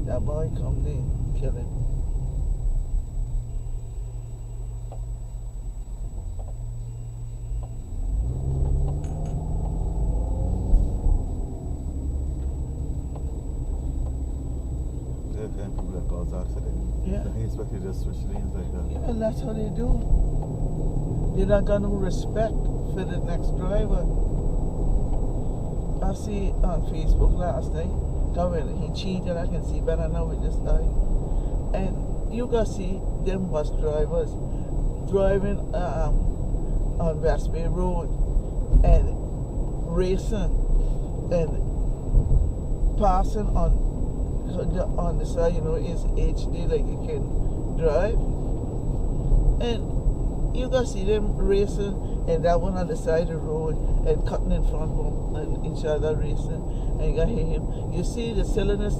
That boy come there, kill him. There are kind of people that cause accidents. Yeah. He expect you to just switch lanes like that. Yeah, and that's how they do. They don't got no respect for the next driver. I see on Facebook last night, coming, he cheated, I can see better now with this guy. And you can see them bus drivers driving on West Bay Road and racing and passing on the side, you know, it's HD, like you can drive. And you can see them racing and that one on the side of the road and cutting in front of them and each other racing, and you can hear him. You see the silliness.